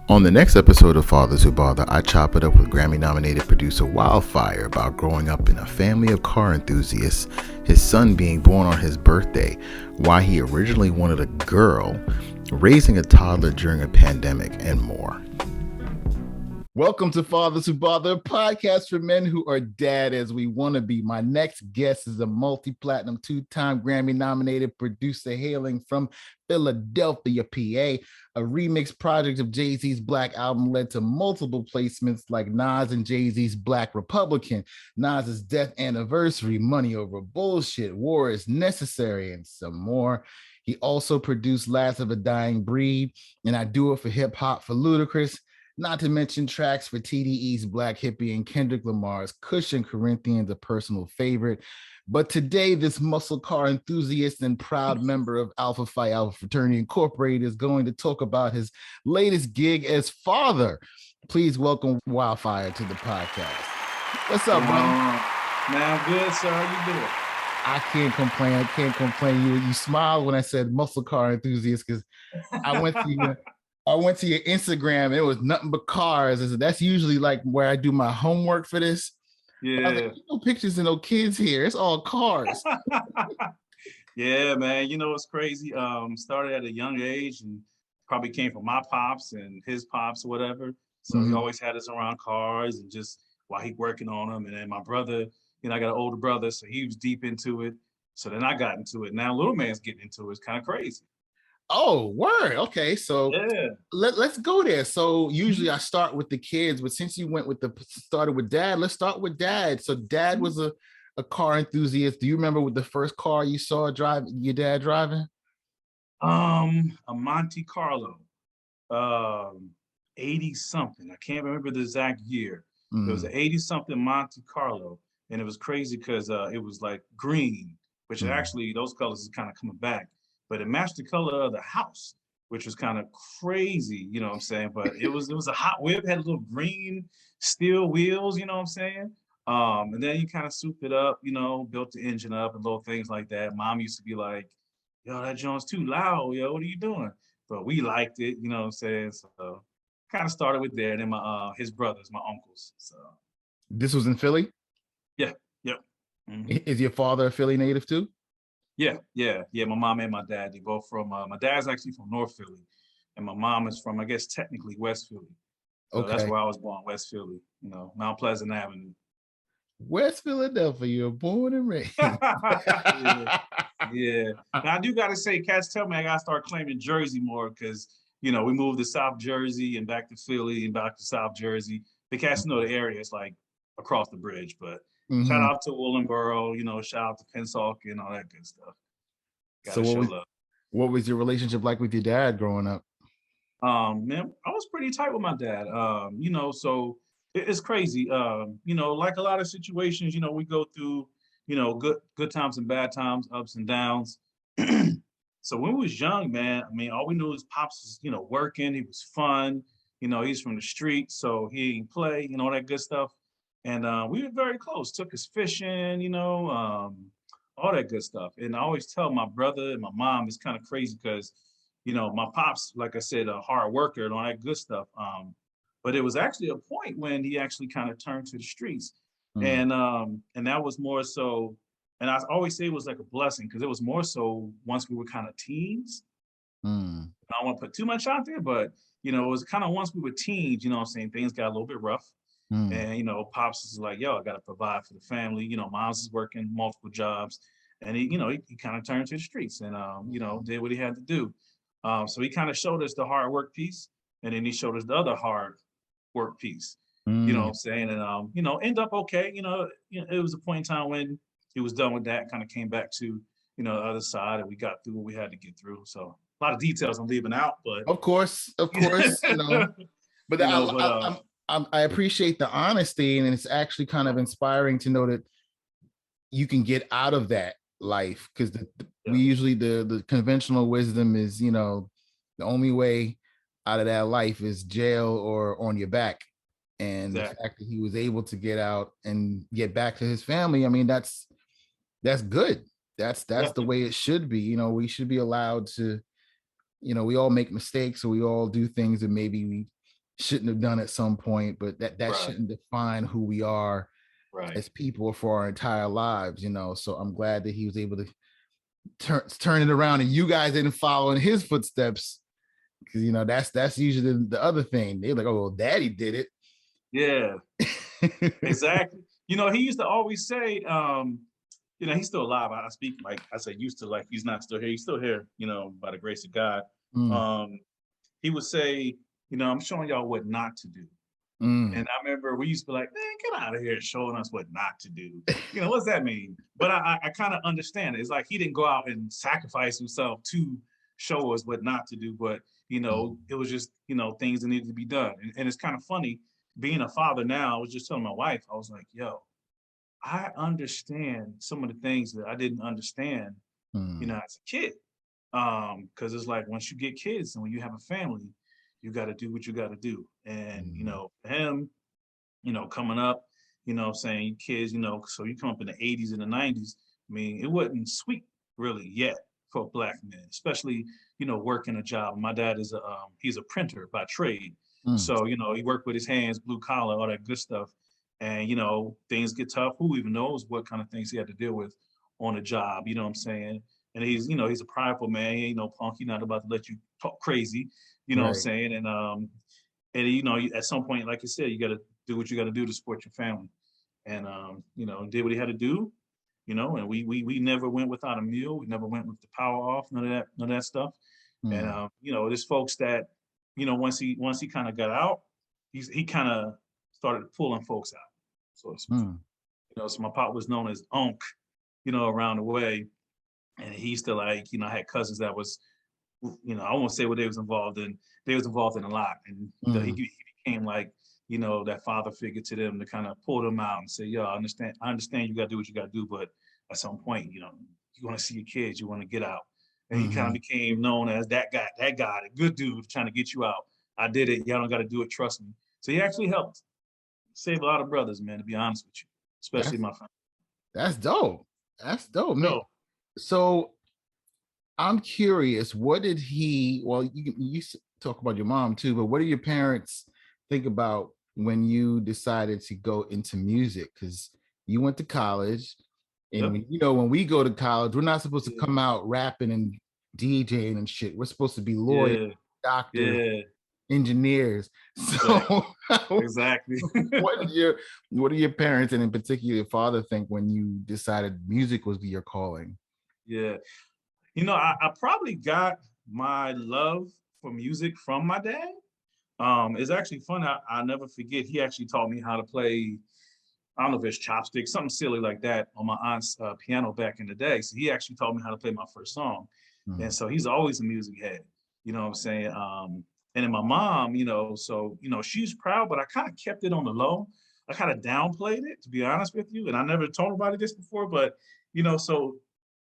On the next episode of Fathers Who Bother, I chop it up with Grammy-nominated producer Wyldfyer about growing up in a family of car enthusiasts, his son being born on his birthday, why he originally wanted a girl, raising a toddler during a pandemic, and more. Welcome to Fathers Who Bother, a podcast for men who are dad as we want to be. My next guest is a multi-platinum, two-time Grammy-nominated producer hailing from Philadelphia, PA. A remix project of Jay-Z's Black album led to multiple placements like Nas and Jay-Z's Black Republican, Nas's Death Anniversary, Money Over Bullshit, War is Necessary, and some more. He also produced Last of a Dying Breed, and I Do It for Hip Hop for Ludacris, not to mention tracks for TDE's Black Hippie and Kendrick Lamar's Cushion Corinthians, a personal favorite. But today, this muscle car enthusiast and proud member of Alpha Phi Alpha Fraternity Incorporated is going to talk about his latest gig as father. Please welcome Wyldfyer to the podcast. What's up, buddy? Man, I'm good, sir. How you doing? I can't complain. You smiled when I said muscle car enthusiast because I went to your Instagram and it was nothing but cars. That's usually like where I do my homework for this. Yeah. Like, no pictures and no kids here. It's all cars. Yeah, man. You know, it's crazy. Started at a young age and probably came from my pops and his pops or whatever. So he always had us around cars and just while he working on them. And then my brother, you know, I got an older brother, so he was deep into it. So then I got into it. Now little man's getting into it. It's kind of crazy. Oh, word. Okay, so Yeah. let's go there. So usually I start with the kids, but since you started with dad, let's start with dad. So dad was a car enthusiast. Do you remember what the first car you saw your dad driving? A Monte Carlo, 80 something. I can't remember the exact year. It was an 80 something Monte Carlo, and it was crazy because it was like green, which actually those colors is kind of coming back. But it matched the color of the house, which was kind of crazy, you know what I'm saying? But it was a hot whip, had little green steel wheels, you know what I'm saying? And then you kind of souped it up, you know, built the engine up and little things like that. Mom used to be like, yo, that joint's too loud, yo, what are you doing? But we liked it, you know what I'm saying? So kind of started with that, and then my his brothers, my uncles. So this was in Philly? Yeah, yep. Is your father a Philly native too? Yeah. My mom and my dad, they both from, my dad's actually from North Philly, and my mom is from, I guess, technically West Philly. So that's Okay. where I was born, West Philly, you know, Mount Pleasant Avenue. West Philadelphia, you're born and raised. Yeah. Now, I do got to say, cats tell me I got to start claiming Jersey more because, you know, we moved to South Jersey and back to Philly and back to South Jersey. The cats know the area. It's like across the bridge, but shout out to Willingboro, you know, shout out to Pensacola and all that good stuff. Gotta show love. What was your relationship like with your dad growing up? Man, I was pretty tight with my dad. You know, so it's crazy. You know, like a lot of situations, you know, we go through, you know, good times and bad times, ups and downs. So when we was young, man, I mean, all we knew is Pops was, you know, working. He was fun. You know, he's from the street, so he didn't play, you know, all that good stuff. And we were very close. Took us fishing, you know, all that good stuff. And I always tell my brother and my mom, it's kind of crazy because, you know, my pops, like I said, a hard worker and all that good stuff. But it was actually a point when he actually kind of turned to the streets. And that was more so, and I always say it was like a blessing because it was more so once we were kind of teens. I don't want to put too much out there, but you know, it was kind of once we were teens, you know what I'm saying, things got a little bit rough. And you know, Pops is like, yo, I gotta provide for the family. You know, Mom's is working multiple jobs. And he, you know, he kind of turned to the streets and you know, did what he had to do. So he kind of showed us the hard work piece, and then he showed us the other hard work piece. You know what I'm saying? And you know, end up okay. You know, it was a point in time when he was done with that, kind of came back to, you know, the other side, and we got through what we had to get through. So a lot of details I'm leaving out, but of course, you know. But you know, I appreciate the honesty, and it's actually kind of inspiring to know that you can get out of that life because we usually the conventional wisdom is, you know, the only way out of that life is jail or on your back. And the fact that he was able to get out and get back to his family, I mean, that's good. That's the way it should be. You know, we should be allowed to, you know, we all make mistakes, so we all do things that maybe shouldn't have done at some point, but that Right. shouldn't define who we are Right. as people for our entire lives, you know. So I'm glad that he was able to turn it around, and you guys didn't follow in his footsteps, because you know that's usually the other thing. They're like, oh, well, daddy did Yeah. it. Exactly. He used to always say, he's still alive. I speak like I said, used to, like he's not still here. He's still here, by the grace of God. Mm, Um, he would say, I'm showing y'all what not to do. mm. And I remember we used to be like, man, get out of here showing us what not to do. What's that mean? But I kind of understand it. It's like he didn't go out and sacrifice himself to show us what not to do, but it was just, things that needed to be done. And it's kind of funny being a father now. I was just telling my wife, I was like, yo, I understand some of the things that I didn't understand, Mm, as a kid. Because it's like once you get kids and when you have a family, you got to do what you got to do. And mm, for him, coming up, saying kids, so you come up in the 80s and the 90s. I mean, it wasn't sweet really yet for a black man, especially, working a job. My dad is he's a printer by trade. mm, So, he worked with his hands, blue collar, all that good stuff. And, things get tough. Who even knows what kind of things he had to deal with on a job, you know what I'm saying? And he's a prideful man. He ain't no punk. He's not about to let you talk crazy, you know what I'm right. saying? And at some point, like you said, you got to do what you got to do to support your family. And did what he had to do. And we never went without a meal. We never went with the power off. None of that stuff. And Mm, there's folks that, once he kind of got out, he kind of started pulling folks out, so to speak. mm, So my pop was known as Unc, around the way, and he used to, like, I had cousins that was, I won't say what they was involved in. They was involved in a lot, and mm, he became like, that father figure to them to kind of pull them out and say, "Yo, I understand you got to do what you got to do, but at some point, you want to see your kids, you want to get out." And he kind of mhm. became known as that guy, the good dude trying to get you out. I did it. Y'all don't got to do it. Trust me. So he actually helped save a lot of brothers, man. To be honest with you, especially That's my family. that's dope. That's dope, man. No, So I'm curious, what did he? Well, you talk about your mom too, but what do your parents think about when you decided to go into music? Because you went to college, and yep, when we go to college, we're not supposed to yeah, come out rapping and DJing and shit. We're supposed to be lawyers, yeah, doctors, yeah, engineers. exactly, So, exactly. what did your parents, and in particular your father, think when you decided music was your calling? Yeah. I probably got my love for music from my dad. It's actually fun. I never forget. He actually taught me how to play. I don't know if it's chopsticks, something silly like that, on my aunt's piano back in the day. So he actually taught me how to play my first song, and Mm, so he's always a music head. You know what I'm saying? And then my mom, so she's proud, but I kind of kept it on the low. I kind of downplayed it, to be honest with you. And I never told nobody this before, but so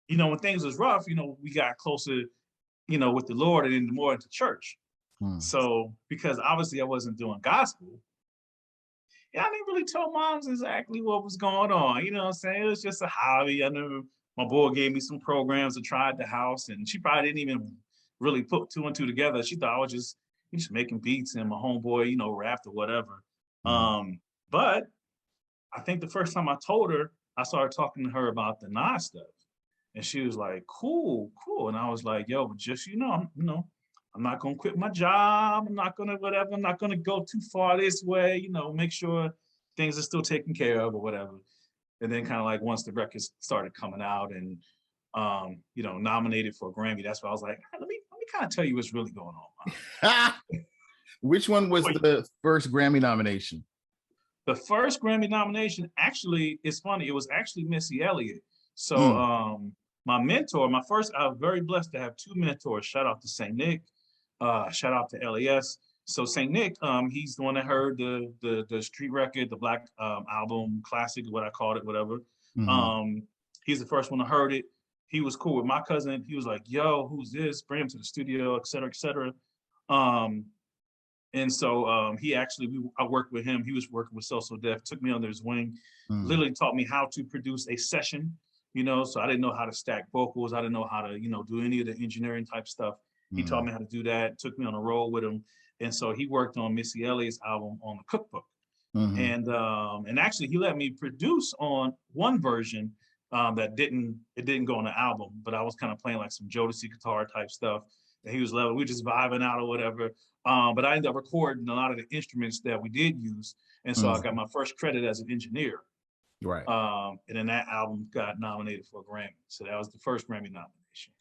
when things was rough, we got closer, with the Lord and then more into church. mm, So because obviously I wasn't doing gospel, yeah, I didn't really tell moms exactly what was going on. You know what I'm saying? It was just a hobby. I knew my boy gave me some programs to try at the house, and she probably didn't even really put two and two together. She thought I was just making beats and my homeboy, rapped or whatever. mm. But I think the first time I told her, I started talking to her about the Nas stuff. And she was like, cool, cool. And I was like, yo, but just, I'm not going to quit my job. I'm not going to whatever. I'm not going to go too far this way, make sure things are still taken care of or whatever. And then kind of like once the records started coming out and, nominated for a Grammy, that's why I was like, let me kind of tell you what's really going on, Which one was Mom. the first Grammy nomination? The first Grammy nomination, actually, it's funny. It was actually Missy Elliott. So Mm, my mentor, I was very blessed to have two mentors. Shout out to St. Nick. Shout out to LAS. So St. Nick, he's the one that heard the street record, the Black album classic, what I called it, whatever. mhm, Um, he's the first one that heard it. He was cool with my cousin. He was like, "Yo, who's this? Bring him to the studio, et cetera, et cetera." Um, and so I worked with him. He was working with So Def, took me under his wing, mm, literally taught me how to produce a session, so I didn't know how to stack vocals. I didn't know how to, do any of the engineering type stuff. He taught mm, me how to do that, took me on a roll with him. and so he worked on Missy Elliott's album on the cookbook. Mm-hmm. And actually he let me produce on one version that didn't go on the album, but I was kind of playing like some Jodeci guitar type stuff, and he was loving. We were just vibing out or whatever. But I ended up recording a lot of the instruments that we did use, and so I got my first credit as an engineer. Right. And then that album got nominated for a Grammy, so that was the first Grammy nomination.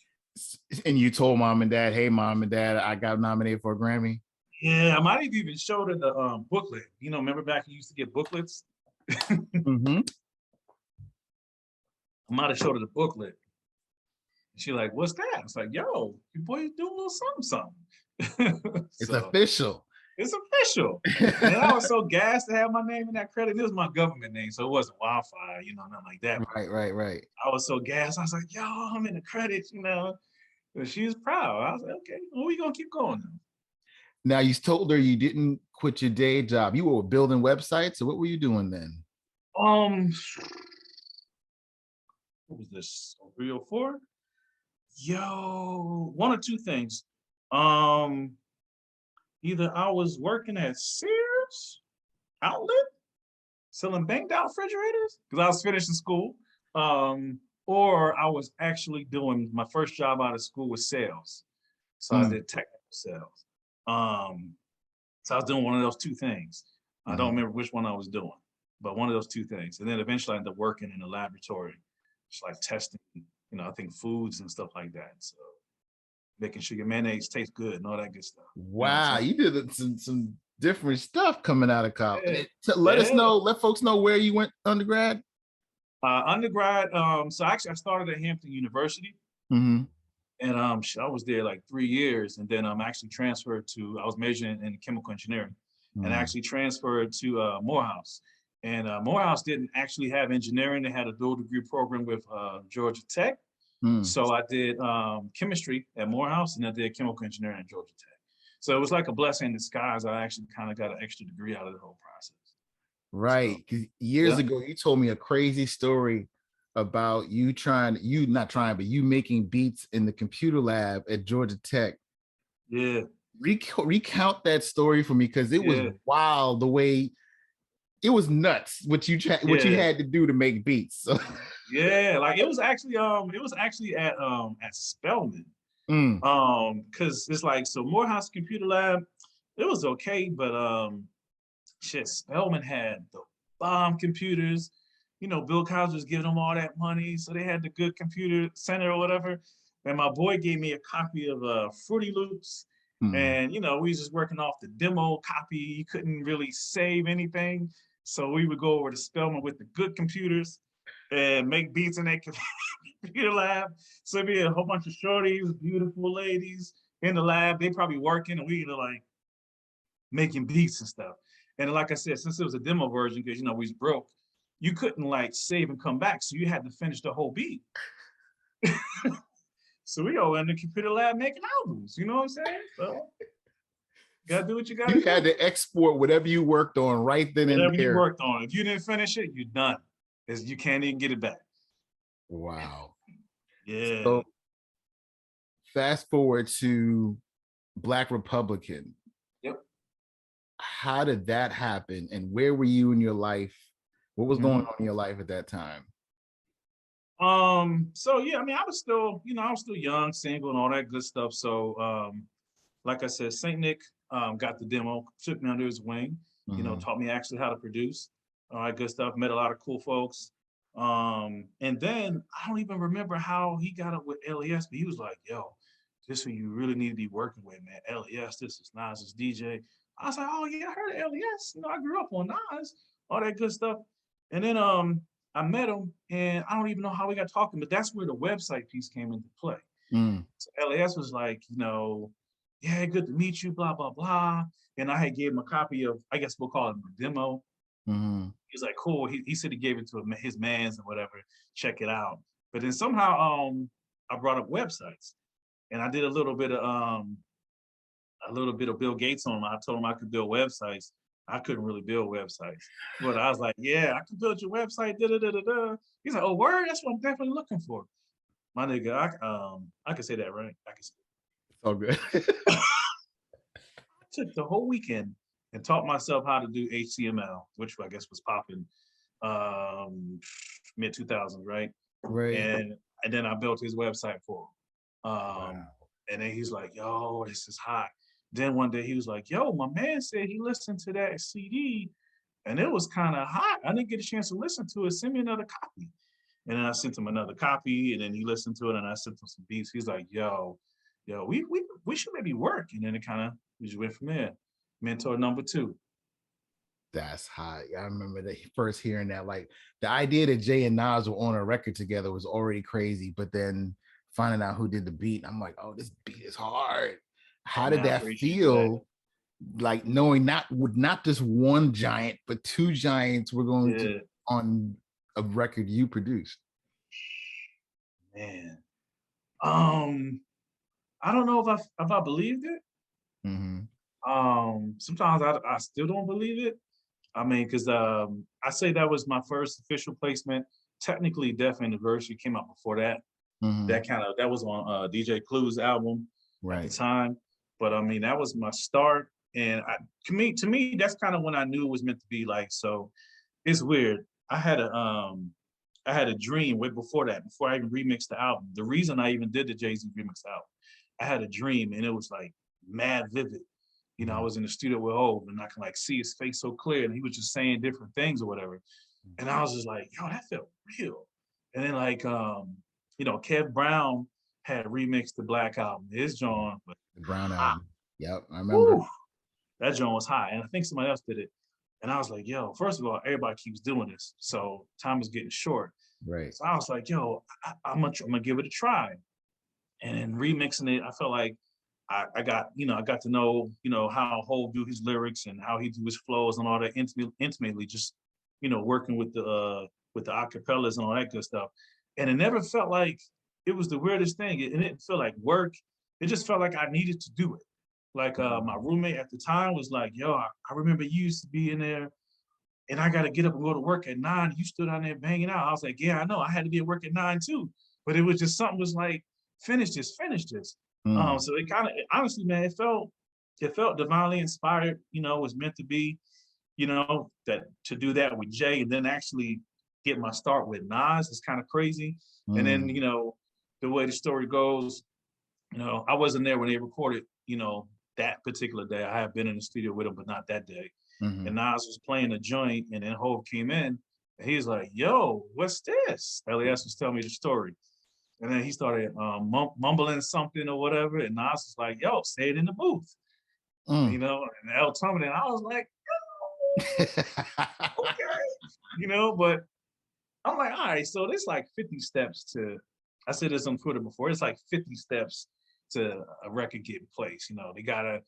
And you told mom and dad, "Hey, mom and dad, I got nominated for a Grammy." Yeah, I might have even showed her the booklet. You know, remember back you used to get booklets? Mm-hmm. I might have showed her the booklet. She's like, "What's that?" It's like, "Yo, your boy's doing a little something." It's official. It's official. And I was so gassed to have my name in that credit. It was my government name, so it wasn't Wyldfyer, you know, nothing like that. Right. I was so gassed. I was like, "Yo, I'm in the credits," you know. But she was proud. I was like, "Okay, well, we gonna keep going now." Now, you told her you didn't quit your day job. You were building websites. So what were you doing then? What was this? 304? Yo, one or two things. Either I was working at Sears Outlet selling banked out refrigerators because I was finishing school, or I was actually doing my first job out of school with sales. So I did technical sales. So I was doing one of those two things. I don't remember which one I was doing, but one of those two things. And then eventually I ended up working in a laboratory, just like testing, you know, I think foods and stuff like that. So making sure your mayonnaise tastes good and all that good stuff. Wow, you did some different stuff coming out of college. Yeah. Let us know, let folks know where you went undergrad. Undergrad, so actually I started at Hampton University. Mm-hmm. And I was there like 3 years, and then I'm actually transferred to. I was majoring in chemical engineering, and actually transferred to Morehouse. And Morehouse didn't actually have engineering; they had a dual degree program with Georgia Tech. So I did chemistry at Morehouse, and I did chemical engineering at Georgia Tech. So it was like a blessing in disguise. I actually kind of got an extra degree out of the whole process. Right. So, years ago, you told me a crazy story about you making beats in the computer lab at Georgia Tech. Yeah. Recount that story for me, because it was wild the way it was nuts what you had to do to make beats. So. Yeah, like it was actually at Spelman. Because it's like, so Morehouse Computer Lab, it was okay, but shit, Spelman had the bomb computers. You know, Bill Cosby was giving them all that money, so they had the good computer center or whatever. And my boy gave me a copy of Fruity Loops, and you know, we was just working off the demo copy. You couldn't really save anything, so we would go over to Spelman with the good computers and make beats in that computer lab. So it'd be a whole bunch of shorties, beautiful ladies in the lab. They probably working, and we were like making beats and stuff. And like I said, since it was a demo version, because you know we was broke, you couldn't like save and come back, so you had to finish the whole beat. So we all in the computer lab making albums. You know what I'm saying? So gotta do what you gotta do. You had to export whatever you worked on right then and there. Whatever you worked on. If you didn't finish it, you're done. Because you can't even get it back. Wow. Yeah. So fast forward to Black Republican. Yep. How did that happen? And where were you in your life? What was going on in your life at that time? So yeah, I mean, I was still young, single, and all that good stuff. So like I said, Saint Nick got the demo, took me under his wing, you know, taught me actually how to produce. All right, good stuff. Met a lot of cool folks. And then I don't even remember how he got up with LES, but he was like, "Yo, this is who you really need to be working with, man. LES, this is Nas's DJ." I was like, "Oh yeah, I heard of LES. You know, I grew up on Nas, all that good stuff." And then I met him, and I don't even know how we got talking, but that's where the website piece came into play. So LES was like, you know, "Yeah, good to meet you, blah, blah, blah." And I had gave him a copy of, I guess we'll call it a demo. He's like, "Cool." He said he gave it to his mans and whatever, check it out. But then somehow I brought up websites, and I did a little bit of Bill Gates on him. I told him I could build websites. I couldn't really build websites, but I was like, "Yeah, I can build your website." Da, da, da, da, da. He's like, "Oh, word? That's what I'm definitely looking for." My nigga, I can say that, right? I can say it's all good. took the whole weekend and taught myself how to do HTML, which I guess was popping mid 2000s, right? Right. And then I built his website for him. Wow. And then he's like, "Yo, this is hot." Then one day he was like, "Yo, my man said he listened to that CD and it was kind of hot. I didn't get a chance to listen to it. Send me another copy." And then I sent him another copy, and then he listened to it, and I sent him some beats. He's like, yo, we should maybe work." And then it kind of we just went from there. Mentor number two. That's hot. I remember that first hearing that. Like the idea that Jay and Nas were on a record together was already crazy, but then finding out who did the beat, I'm like, oh, this beat is hard. How did that feel? Like knowing not just one giant, but two giants were going to on a record you produced. Man, I don't know if I believed it. Sometimes I still don't believe it. I mean, because I say that was my first official placement. Technically, Death Anniversary came out before that. That was on DJ Clue's album at the time. But I mean, that was my start. And to me, that's kind of when I knew it was meant to be. Like, so it's weird. I had a dream way before that, before I even remixed the album. The reason I even did the Jay-Z remix album, I had a dream and it was like mad vivid. You know, I was in the studio with Hov and I can like see his face so clear and he was just saying different things or whatever. And I was just like, yo, that felt real. And then like, you know, Kev Brown had remixed the Black album. His John, the Brown album. Yep, I remember. Woo, that John was hot. And I think somebody else did it. And I was like, yo, first of all, everybody keeps doing this. So time is getting short. Right. So I was like, yo, I'm gonna give it a try. And then remixing it, I felt like I got to know, how Hov do his lyrics and how he do his flows and all that intimately, just, working with the acapellas and all that good stuff. And it never felt like it was the weirdest thing. It didn't feel like work. It just felt like I needed to do it. Like my roommate at the time was like, yo, I remember you used to be in there and I got to get up and go to work at 9. You stood down there banging out. I was like, yeah, I know. I had to be at work at 9 too. But it was just something was like, finish this. So it kind of, honestly, man, it felt divinely inspired, it was meant to be, that to do that with Jay and then actually get my start with Nas is kind of crazy. And then, the way the story goes, I wasn't there when they recorded, that particular day. I have been in the studio with him, but not that day. And Nas was playing a joint and then Hov came in and he's like, yo, what's this? LAS was telling me the story. And then he started mumbling something or whatever. And Nas was like, yo, say it in the booth. And L told me, and I was like, oh, okay. But I'm like, all right, so there's like 50 steps to, I said this on Twitter before, it's like 50 steps to a record getting placed. You gotta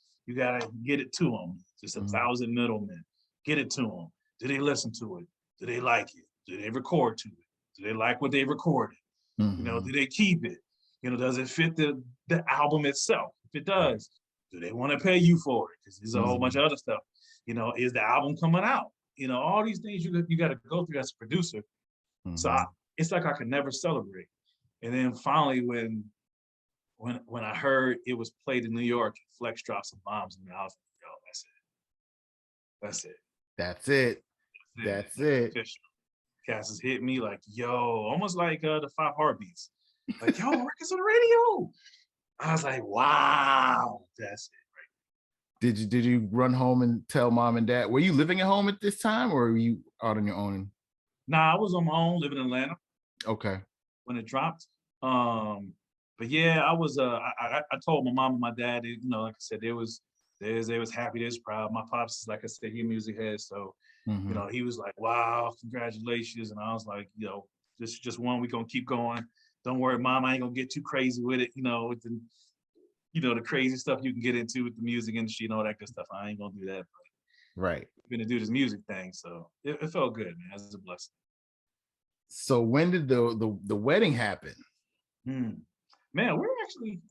get it to them. Just 1,000 middlemen. Get it to them. Do they listen to it? Do they like it? Do they record to it? Do they like what they recorded? Do they keep it? Does it fit the album itself? If it does, do they want to pay you for it? Because there's a whole bunch of other stuff. Is the album coming out? All these things you got to go through as a producer. So it's like I could never celebrate. And then finally, when I heard it was played in New York, Flex dropped some bombs, and I was like, yo, that's it. Cass hit me like, yo, almost like the 5 Heartbeats. Like, yo, records on the radio. I was like, wow, that's it. Right? Did you run home and tell mom and dad? Were you living at home at this time or were you out on your own? Nah, I was on my own, living in Atlanta. Okay. When it dropped. But yeah, I was I told my mom and my dad, like I said, they was happy, they was proud. My pops, like I said, he a music head, so he was like, wow, congratulations. And I was like, this is just one, we gonna keep going. Don't worry, mom, I ain't gonna get too crazy with it, with the the crazy stuff you can get into with the music industry and all that good stuff. I ain't gonna do that. But right. I'm gonna do this music thing. So it felt good, man. It was a blessing. So when did the wedding happen? Man, we're actually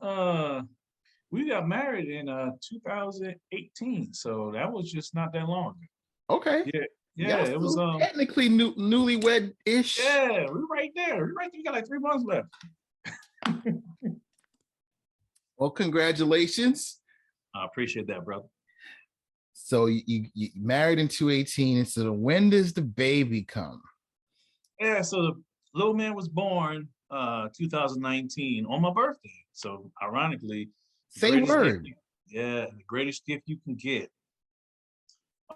we got married in 2018, so that was just not that long ago. Okay. Yeah, it was technically newlywed-ish. Yeah, we're right there. We got like 3 months left. Well, congratulations. I appreciate that, brother. So you married in 2018, and so when does the baby come? Yeah, so the little man was born 2019 on my birthday. So ironically, the Say greatest gift word. the greatest gift you can get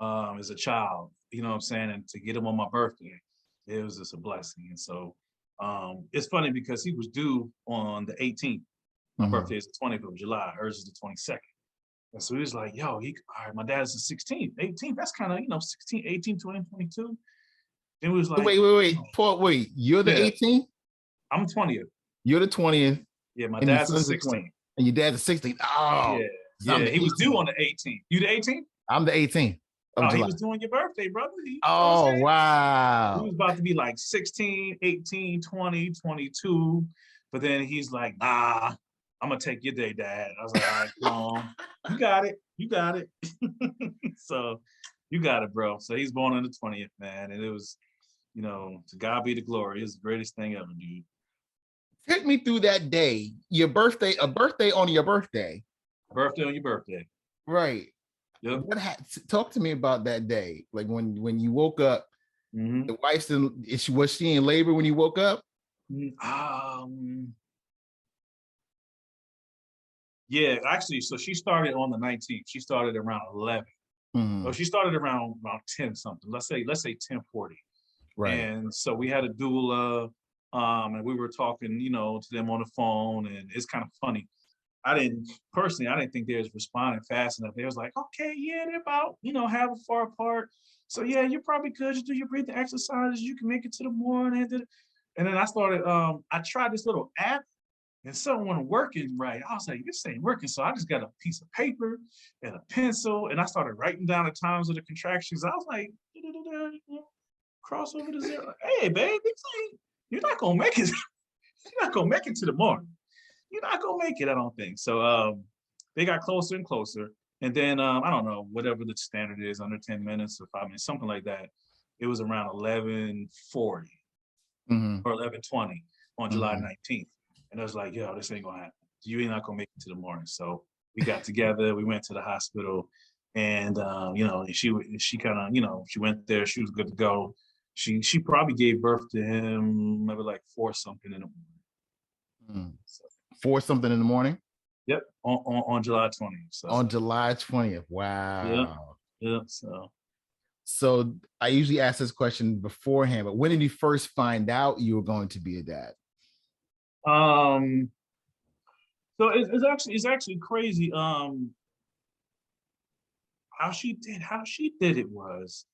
as a child, you know what I'm saying? And to get him on my birthday, it was just a blessing. And so it's funny because he was due on the 18th. My Mhm. birthday is the 20th of July, hers is the 22nd. And so he was like, yo, all right, my dad's the 16th, 18th. That's kind of, 16, 18, 20, 22. Then we was like, Wait. Paul, wait. You're the yeah, 18th? I'm 20th. You're the 20th, Yeah, my and your dad's the son's the 20th, 16th. and your dad's the 16th. Oh, Yeah, 'cause I'm yeah. the He was due 18th. on the 18th. You the 18th? I'm the 18th of Oh, he July. was doing your birthday, brother. You know what I'm Oh, saying? He wow. was about to be like 16, 18, 20, 22. But then he's like, nah, I'm gonna take your day, Dad. I was like, all right, come on. You got it. You got it. So you got it, bro. So he's born on the 20th, man. And it was, to God be the glory. It's the greatest thing ever, dude. Take me through that day. Your birthday, a birthday on your birthday. Birthday on your birthday. Right. Yep. Talk to me about that day. Like when you woke up, Mm-hmm. the wife's in, was she in labor when you woke up? Yeah, actually, so she started on the 19th. She started around 11. Oh, Mhm. she started around 10 something. Let's say 10:40. Right. And so we had a doula, and we were talking, to them on the phone, and it's kind of funny. I didn't think they was responding fast enough. They was like, okay, yeah, they're about, half far apart. So yeah, you're probably good. Just do your breathing exercises. You can make it to the morning. And then I tried this little app and someone working right. I was like, this ain't working. So I just got a piece of paper and a pencil and I started writing down the times of the contractions. I was like, cross over to zero. Hey, babe, you're not gonna make it. You're not gonna make it to the morning. You're not gonna make it, I don't think. So they got closer and closer. And then I don't know, whatever the standard is, under 10 minutes or 5 minutes, something like that. It was around 11:40 Mhm. or 11:20 on July Mhm. 19th. And I was like, yo, this ain't gonna happen. You ain't not gonna make it to the morning. So we got together, we went to the hospital, and she kind of, she went there, she was good to go. She probably gave birth to him maybe like 4 something in the morning. Mhm. So, 4 something in the morning yep, on July 20th. So on July 20th. yep, Wow. yep. So So I usually ask this question beforehand, but when did you first find out you were going to be a dad? um it's actually crazy. How she did it was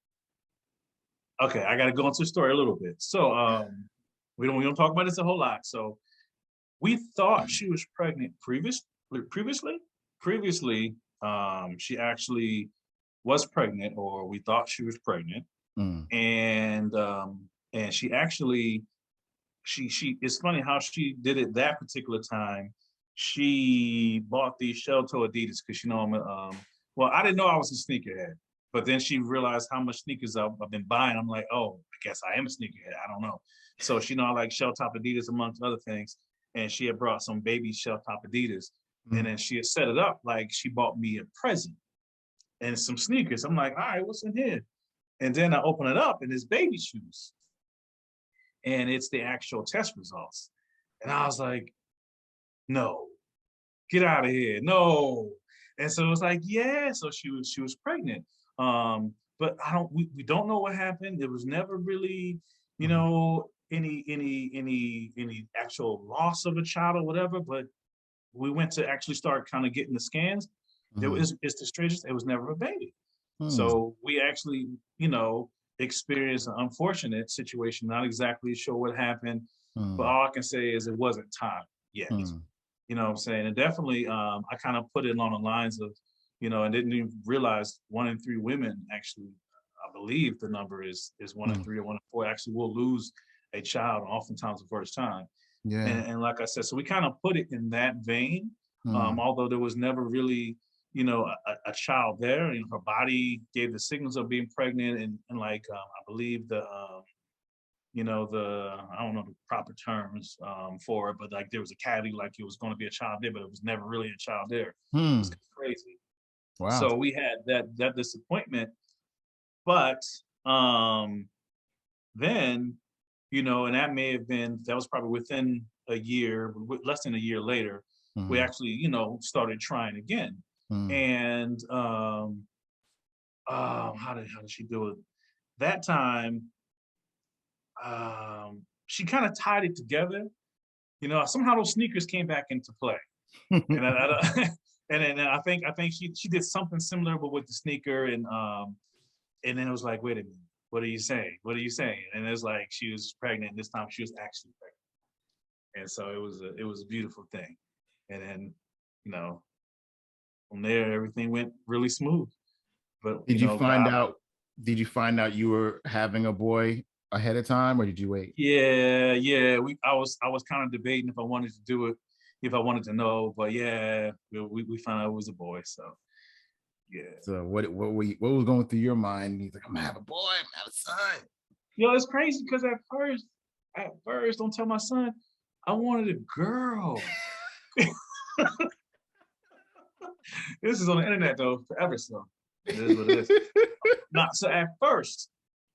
okay. I got to go into the story a little bit. So we don't talk about this a whole lot. So we thought she was pregnant previously. Previously, she actually was pregnant, or we thought she was pregnant, Mm. and she actually she it's funny how she did it that particular time. She bought these shell toe Adidas because I'm well, I didn't know I was a sneakerhead, but then she realized how much sneakers I've been buying. I'm like, oh, I guess I am a sneakerhead. I don't know. So she I like shell top Adidas amongst other things, and she had brought some baby shell top Adidas, and Mm. then she had set it up like she bought me a present and some sneakers. I'm like, all right, what's in here? And then I open it up and it's baby shoes and it's the actual test results. And I was like, no, get out of here. No. And so it was like, yeah. So she was pregnant. But we don't know what happened. There was never really, Mhm. any actual loss of a child or whatever. But we went to actually start kind of getting the scans. Mhm. It's the strangest, it was never a baby. Mm. So we actually, experienced an unfortunate situation, not exactly sure what happened, but Mm. all I can say is it wasn't time yet. Mm. You know what I'm saying? And definitely, I kind of put it on the lines of, and didn't even realize 1 in 3 women actually, I believe the number is 1 in 3 or 1 in 4 actually will lose a child, oftentimes the first time. Yeah. And like I said, so we kind of put it in that vein, Mm. although there was never really, a child there. Her body gave the signals of being pregnant, and like I believe I don't know the proper terms for it, but like there was a cavity, like it was going to be a child there, but it was never really a child there. It was Mm. crazy. Wow. So we had that disappointment, but then, and that was probably within a year, less than a year later, we Mm, actually, started trying again. mm, And how did she do it? That time, she kind of tied it together. Somehow those sneakers came back into play, and and then I think she did something similar, but with the sneaker, and then it was like, wait a minute, what are you saying? What are you saying? And it's like she was pregnant. And this time she was actually pregnant, and so it was a beautiful thing. And then, you know, from there everything went really smooth. But Did you find God, out? Did you find out you were having a boy ahead of time, or did you wait? yeah, yeah. I was kind of debating if I wanted to do it, if I wanted to know, but yeah, we found out it was a boy. So yeah. So what was going through your mind? He's like, I'm gonna have a boy, I'm gonna have a son. It's crazy because at first, don't tell my son, I wanted a girl. This is on the internet though, forever. So it is what it is. Not so at first,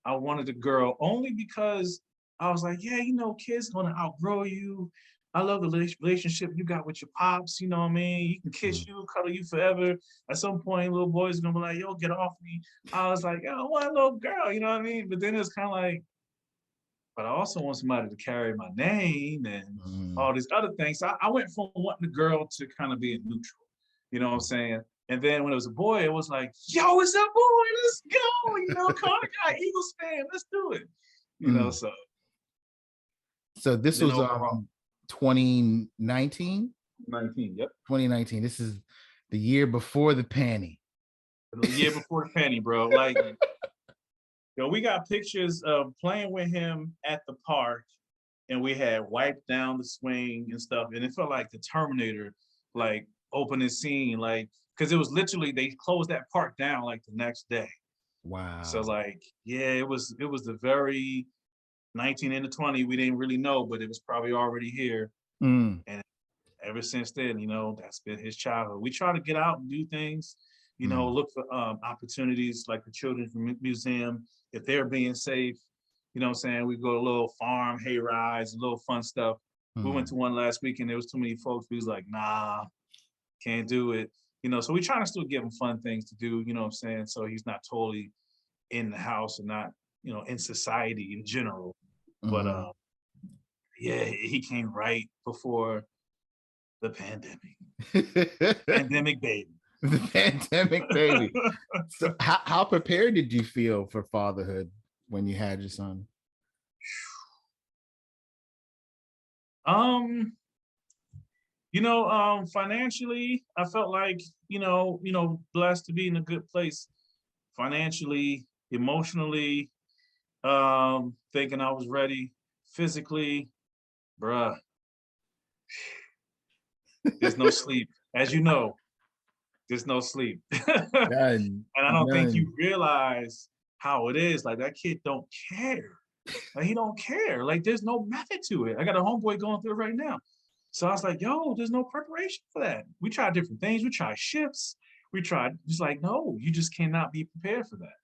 I wanted a girl only because I was like, yeah, kids gonna outgrow you. I love the relationship you got with your pops. You know what I mean? He can kiss Mm, you, cuddle you forever. At some point, little boys gonna be like, yo, get off me. I was like, yo, I want a little girl. You know what I mean? But then it's kind of like, but I also want somebody to carry my name and mm, all these other things. So I went from wanting a girl to kind of being neutral. You know what I'm saying? And then when it was a boy, it was like, yo, it's a boy, let's go. Connor got Eagles fan, let's do it. mm. So So this then was overall, 2019. 19, yep. 2019. This is the year before the panty. The year before the penny, bro. Like, we got pictures of playing with him at the park, and we had wiped down the swing and stuff, and it felt like the Terminator, like opening scene, like because it was literally they closed that park down like the next day. So Wow. like, yeah, it was the very 19 into 20. We didn't really know, but it was probably already here. Mm, And ever since then, that's been his childhood. We try to get out and do things, mm, look for opportunities like the Children's Museum, if they're being safe. You know what I'm saying? We go to a little farm, hay rides, a little fun stuff. We went mm, to one last week and there was too many folks. We was like, nah, can't do it. So we try to still give him fun things to do, you know what I'm saying? So he's not totally in the house and not, in society in general. But mm. yeah, he came right before the pandemic. The Pandemic baby. pandemic baby. So how prepared did you feel for fatherhood when you had your son? um, financially, I felt like, blessed to be in a good place financially, emotionally, thinking I was ready physically, bruh, there's no sleep. As you know, there's no sleep. None, And I don't think none. you realize how it is. Like that kid don't care. Like he don't care. Like there's no method to it. I got a homeboy going through it right now. So I was like, yo, there's no preparation for that. We tried different things. We tried shifts. We tried just like, no, you just cannot be prepared for that.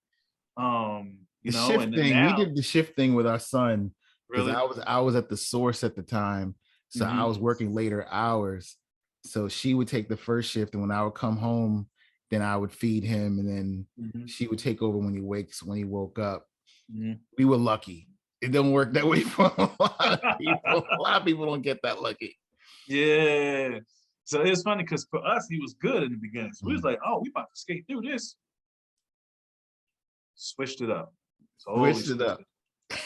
The And shift then thing, we now, did the shift thing with our son because really, I was at the source at the time. So I hmm was working later hours. So she would take the first shift, and when I would come home, then I would feed him, and then hmm she would take over when he woke up. hmm We were lucky. It don't work that way for a lot of people. A lot of people don't get that lucky. yeah. So it's funny because for us, he was good in the beginning. So we was Mm. like, oh, we about to skate through this. Switched it up. Totally Switched it switched up. it.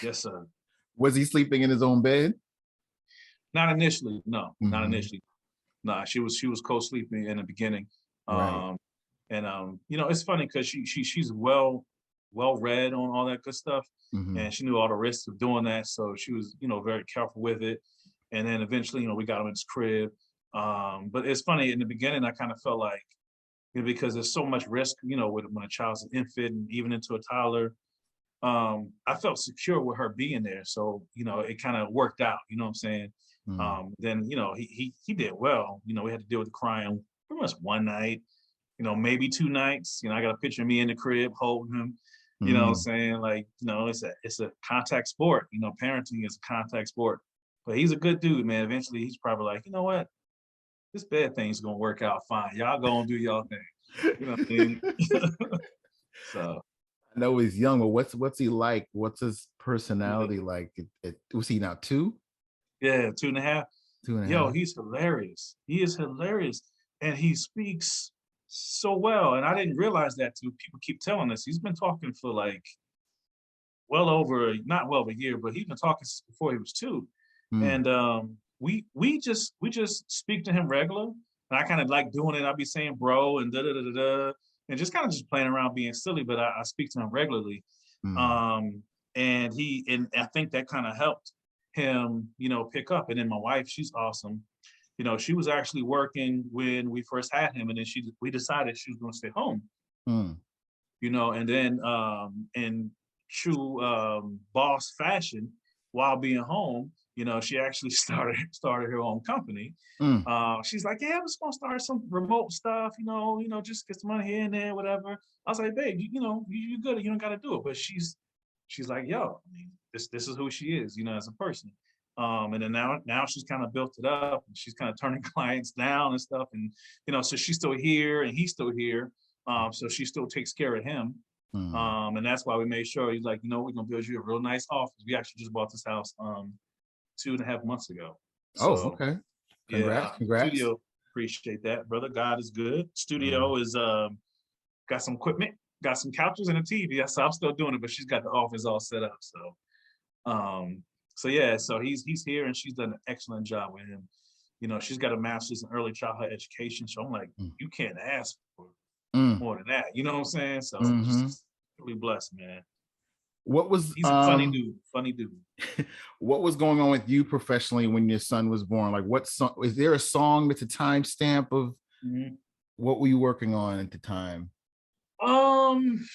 Yes, sir. Was he sleeping in his own bed? Not initially. No, not Mm-hmm. initially. Nah, she was co-sleeping in the beginning. Right. Um, and it's funny because she's well read on all that good stuff, Mm-hmm. and she knew all the risks of doing that. So she was very careful with it. And then eventually we got him in his crib. But it's funny in the beginning I kind of felt like because there's so much risk with when a child's an infant and even into a toddler. I felt secure with her being there. So, it kind of worked out, you know what I'm saying? Mm. Then, he did well. We had to deal with the crying pretty much one night. maybe 2 nights. I got a picture of me in the crib holding him. What I'm Mm. saying? Like, it's a contact sport. Parenting is a contact sport. But he's a good dude, man. Eventually, he's probably like, you know what? This bed thing's gonna work out fine. Y'all go and do y'all thing. You know what I mean? So I know he's young, but what's he like? What's his yeah, personality like? Was he now two? yeah, 2.5. Two and a Yo, half? he's hilarious. He is hilarious, and he speaks so well. And I didn't realize that too. People keep telling us he's been talking for like not well over a year, but he's been talking since before he was 2. Mm. And we just speak to him regular. And I kind of like doing it. I'll be saying bro and da da da da da, and just playing around being silly. But I speak to him regularly. Mm. Um, and I think that kind of helped him, pick up. And then my wife, she's awesome. She was actually working when we first had him, and then we decided she was going to stay home. Mm. And then in true boss fashion, while being home, she actually started her own company. Mm. She's like, yeah, I'm just gonna start some remote stuff, just get some money here and there, whatever. I was like, babe, you good, you don't gotta do it. But she's like, yo, I mean, this is who she is, as a person. And then now she's kind of built it up, and she's kind of turning clients down and stuff. And so she's still here and he's still here. So she still takes care of him. Mm. And that's why we made sure he's like, we're gonna build you a real nice office. We actually just bought this house 2.5 months ago. Oh, So okay. yeah, Congrats. studio, appreciate that, brother. God is good. Mm. Studio is got some equipment, got some couches and a TV. So I'm still doing it, but she's got the office all set up. Um, so he's here, and she's done an excellent job with him. She's got a master's in early childhood education. So I'm like, Mm. you can't ask for Mm. more than that. You know what I'm saying? So Mm-hmm. just really blessed, man. What was He's a funny dude. Funny dude. what was going on with you professionally when your son was born? Like, what song is there a song that's a timestamp of Mhm. what were you working on at the time? Um,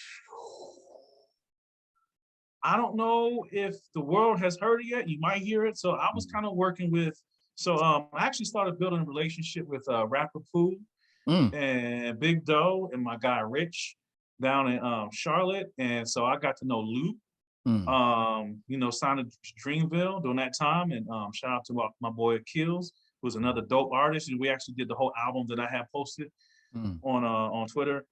I don't know if the world has heard it yet. You might hear it. So I was Mm. kind of working with. So I actually started building a relationship with rapper Pooh Mm. and Big Doe and my guy Rich down in Charlotte. And so I got to know Luke. Mm. Signed to Dreamville during that time. And shout out to my boy Kills, who's another dope artist. And we actually did the whole album that I had posted Mm. on Twitter.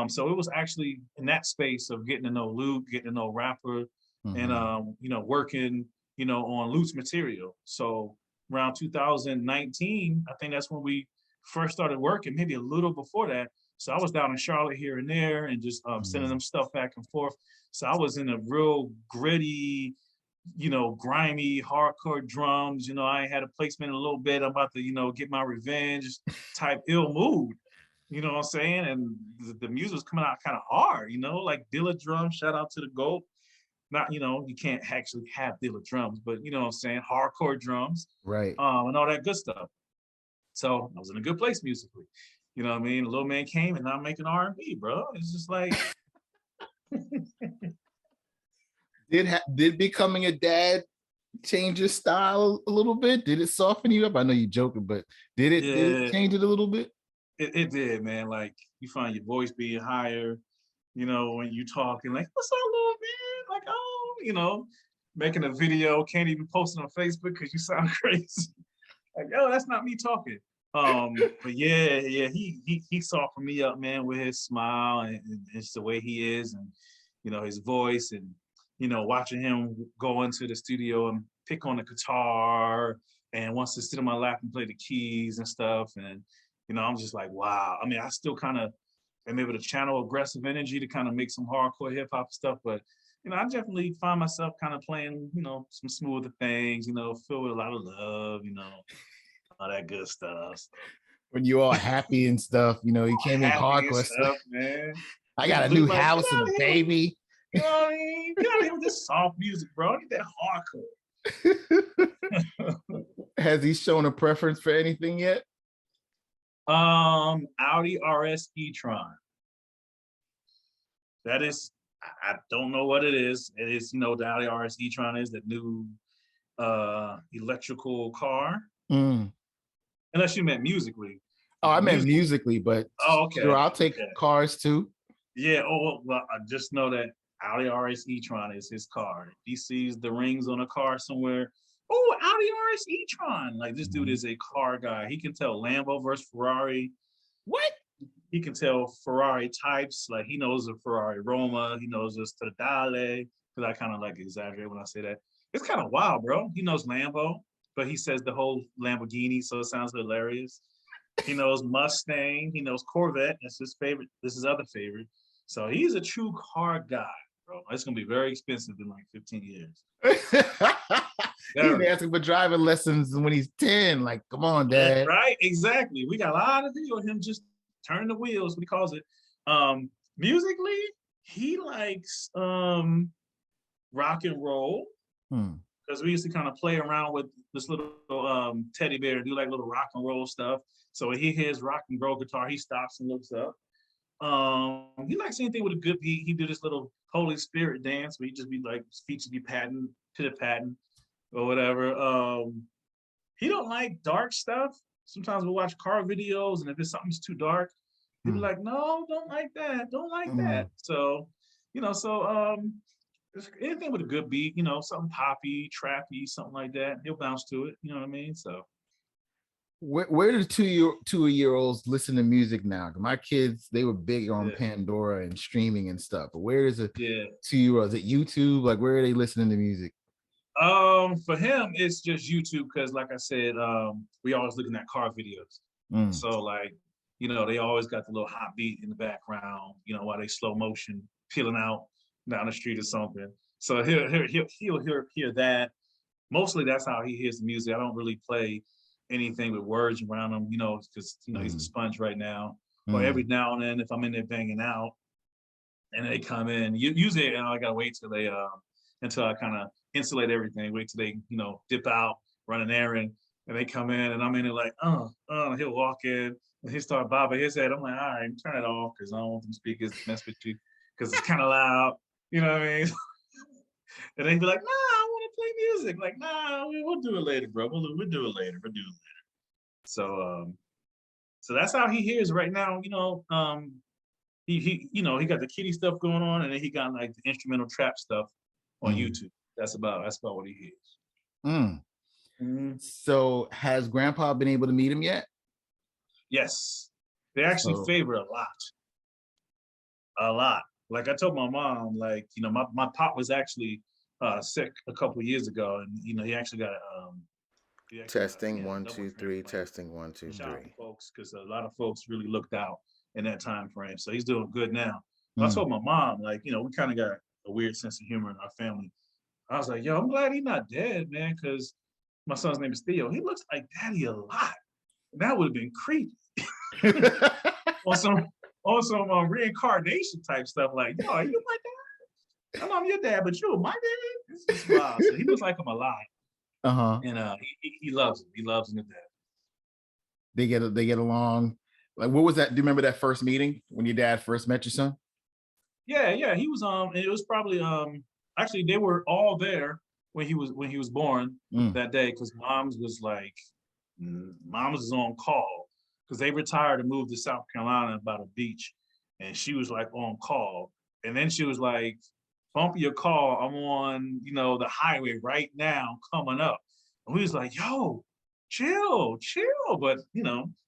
So it was actually in that space of getting to know Luke, getting to know rapper, and Mm-hmm. working, on Luke's material. So around 2019, I think that's when we first started working, maybe a little before that. So I was down in Charlotte here and there and just sending them stuff back and forth. So I was in a real gritty, grimy, hardcore drums. I had a placement in a little bit. I'm about to, get my revenge type ill mood. You know what I'm saying? And the music was coming out kind of hard, like Dilla drums, shout out to the GOAT. Not, you can't actually have Dilla drums, but you know what I'm saying? Hardcore drums, Right. and all that good stuff. So I was in a good place musically. You know what I mean? The little man came and now I'm making R&B, bro. It's just like Did becoming a dad change your style a little bit? Did it soften you up? I know you're joking, but did it yeah, change it a little bit? it did, man. Like you find your voice being higher, when you talking, like, what's up, little man? Like, oh, making a video, can't even post it on Facebook because you sound crazy. Like, oh, that's not me talking. But yeah, he softened me up, man, with his smile and it's the way he is, and his voice, and watching him go into the studio and pick on the guitar and wants to sit on my lap and play the keys and stuff. And I'm just like, wow. I mean, I still kind of am able to channel aggressive energy to kind of make some hardcore hip hop stuff, but I definitely find myself kind of playing, some smoother things, filled with a lot of love, all that good stuff. So, When you all happy and stuff, you came in happy and hardcore. stuff, man. I got a Luke new like, get house and out a of here. baby. You know what I mean? Get out of here with this soft music, bro. Get that hardcore. Has he shown a preference for anything yet? Audi RS e-tron. That is, I don't know what it is. It is, the Audi RS e-tron is the new electrical car. Mm. Unless you meant musically. Oh, I meant musically, but Oh, okay. sure, I'll take cars too. Yeah. Oh, well, I just know that Audi RS e-tron is his car. He sees the rings on a car somewhere. Oh, Audi RS e-tron. Like this dude is a car guy. He can tell Lambo versus Ferrari. What? He can tell Ferrari types. Like he knows a Ferrari Roma. He knows a toddler. Because I kind of like exaggerate when I say that. It's kind of wild, bro. He knows Lambo, but he says the whole Lamborghini, so it sounds hilarious. He knows Mustang. He knows Corvette. That's his favorite. This is his other favorite. So he's a true car guy, bro. It's gonna be very expensive in like 15 years. He's asking for driving lessons when he's 10. Like, come on, Dad. Right? Exactly. We got a lot of video of him just turning the wheels, what he calls it. Musically, he likes rock and roll. Because we used to kind of play around with this little teddy bear and do like little rock and roll stuff. So when he hears rock and roll guitar, he stops and looks up. He likes anything with a good beat. He do this little Holy Spirit dance where he just be like his feet just be patting, pitter-patting or whatever. He don't like dark stuff. Sometimes we'll watch car videos, and if it's something's too dark, he'll be like, no, don't like that, don't like that. So, anything with a good beat, something poppy, trappy, something like that, he'll bounce to it. You know what I mean? So where do two-year-olds listen to music now? My kids, they were big on Pandora and streaming and stuff. But where is it? 2-year-old? Is it YouTube? Like, where are they listening to music? For him, it's just YouTube because, like I said, we always looking at car videos. So, like, they always got the little hot beat in the background. While they slow motion peeling out down the street or something. So he'll hear that. Mostly that's how he hears the music. I don't really play anything with words around him, because he's a sponge right now. Or every now and then, if I'm in there banging out, and they come in, usually I gotta wait till they until I kind of insulate everything. Wait till they dip out, run an errand, and they come in, and I'm in there like he'll walk in and he start bobbing his head. I'm like, all right, turn it off because I don't want them speakers to mess with you because it's kind of loud. You know what I mean? And they'd be like, nah, I want to play music. Like, nah, we'll do it later, bro. We'll do it later. So that's how he hears right now. He got the kiddie stuff going on, and then he got like the instrumental trap stuff on YouTube. That's about what he hears. So has Grandpa been able to meet him yet? Yes, they actually favor a lot. Like I told my mom, like, my pop was actually sick a couple of years ago, and he actually got testing 1 2 3 testing 1 2 3 folks, because a lot of folks really looked out in that time frame. So he's doing good now. I told my mom, like, we kind of got a weird sense of humor in our family. I was like, yo, I'm glad he's not dead, man, because my son's name is Theo. He looks like Daddy a lot. That would have been creepy. on some reincarnation type stuff, like, yo, are you my dad? I'm your dad, but you're my dad? This is wild. So he looks like him a lot. And he loves him. He loves him to death. They get along. Like, what was that? Do you remember that first meeting when your dad first met your son? Yeah. He was it was probably actually they were all there when he was born that day, because Mom's was on call because they retired and moved to South Carolina about a beach, and she was like on call, and then she was like, bump your call, I'm on the highway right now coming up. And we was like, yo, chill, but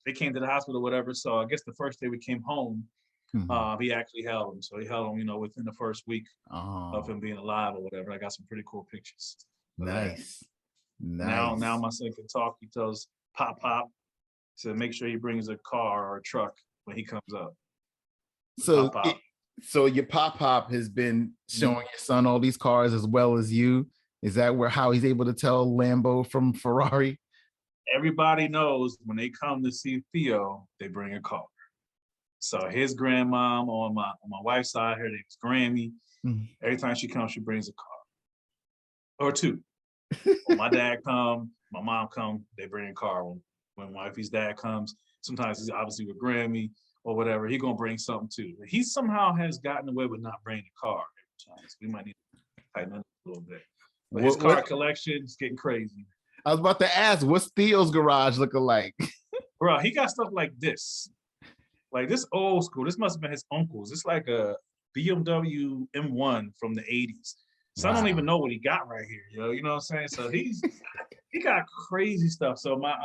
they came to the hospital or whatever. So I guess the first day we came home, he actually held him. So he held him within the first week of him being alive or whatever. I got some pretty cool pictures. Nice. Now my son can talk. He tells Pop to make sure he brings a car or a truck when he comes up. So so your Pop has been showing your son all these cars as well as you. Is that how he's able to tell Lambo from Ferrari? Everybody knows when they come to see Theo, they bring a car. So his grandmom on my wife's side, her name is Grammy. Every time she comes, she brings a car or two. When my dad come, my mom come, they bring a car. When wifey's dad comes, sometimes he's obviously with Grammy or whatever, he gonna bring something too. He somehow has gotten away with not bringing a car every time. So we might need to tighten up a little bit. But his car collection is getting crazy. I was about to ask, what's Theo's garage looking like? bro, he got stuff like this old school. This must have been his uncle's. It's like a BMW M1 from the 80s. So I don't even Wow. know what he got right here, yo. You know what I'm saying? So he got crazy stuff. So my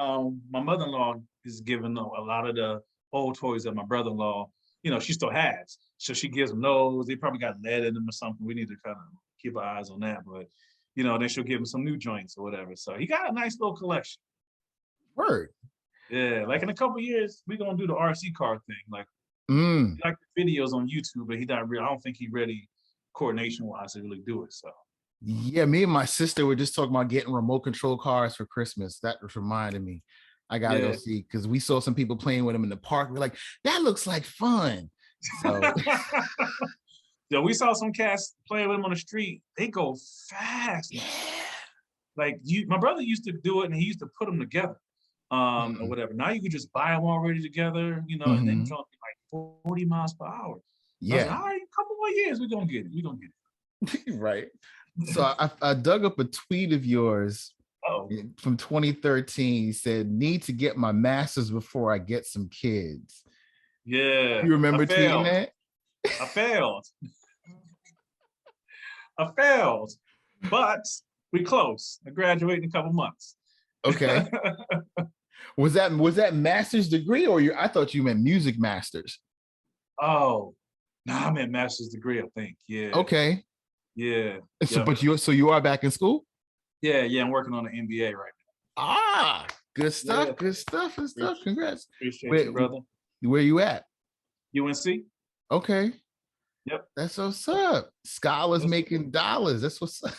mother-in-law is giving a lot of the old toys that my brother-in-law, she still has. So she gives them those. They probably got lead in them or something. We need to kind of keep our eyes on that. But then she'll give him some new joints or whatever. So he got a nice little collection. Word. Yeah, like in a couple years, we're gonna do the RC car thing. Like Mm. the videos on YouTube, but he not real. I don't think he ready coordination wise to really do it. So Yeah, me and my sister were just talking about getting remote control cars for Christmas. That just reminded me. I gotta go yeah. see because we saw some people playing with them in the park. We're like, that looks like fun. So Yeah, we saw some cats playing with him on the street. They go fast. yeah. Like my brother used to do it, and he used to put them together, or Mm-hmm. whatever. Now you can just buy them already together, and then Mm-hmm. jump like 40 miles per hour. So I was like, Yeah. all right, a couple more years, we're gonna get it. We're gonna get Right. So it. I dug up a tweet of yours Oh, from 2013. He said, need to get my master's before I get some kids. yeah. You I remember tweeting failed. that? I failed. I failed. But we close. I graduate in a couple months. Okay. Was that master's degree or I thought you meant music masters. Oh, nah, I'm at master's degree, I think. Yeah. Okay. Yeah. So, Yep. you are back in school? Yeah. I'm working on an MBA right Ah, good now. Yeah. stuff. Good stuff. Good stuff. Congrats. Appreciate you, Where brother. where you at? UNC? Okay. Yep. That's what's up. Scholars Listen, making dollars. That's what's up.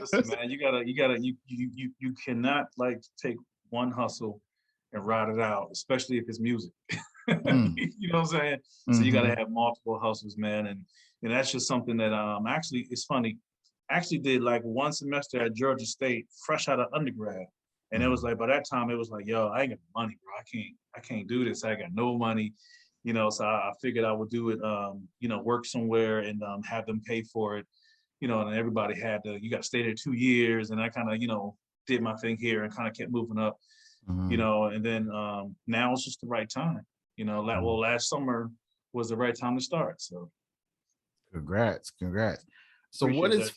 listen, man, you cannot like take one hustle and ride it out, especially if it's music. Mm, You know what I'm saying? So you gotta hmm. have multiple hustles, man. And that's just something that actually it's funny. I actually did like one semester at Georgia State, fresh out of undergrad. And it was Mm, like by that time it was like, yo, I ain't got money, bro. I can't do this. I got no money. So I figured I would do it, work somewhere and have them pay for it, and everybody you got to stay there 2 years. And I kind of, did my thing here and kind of kept moving up, mm, and then now it's just the right time, mm. last summer was the right time to start. So Congrats. So appreciate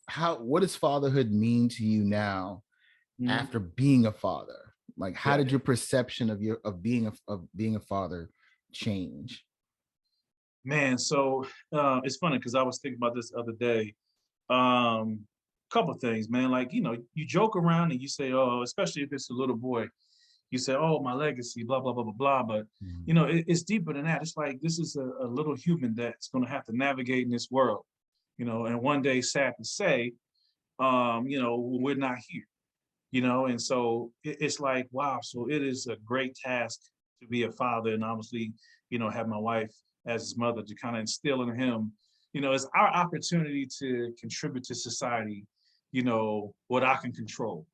that. what does fatherhood mean to you now Mhm. after being a father? Like how Yeah, did your perception of being a father change? man. So it's funny because I was thinking about this the other day. Couple things, man. Like, you joke around and you say, oh, especially if it's a little boy, you say, oh, my legacy, blah, blah, blah, blah, blah. But, Mm, it's deeper than that. It's like this is a little human that's going to have to navigate in this world, and one day, sad to say, we're not here, and so it's like, wow. So it is a great task to be a father and obviously, have my wife as his mother to kind of instill in him, it's our opportunity to contribute to society, what I can control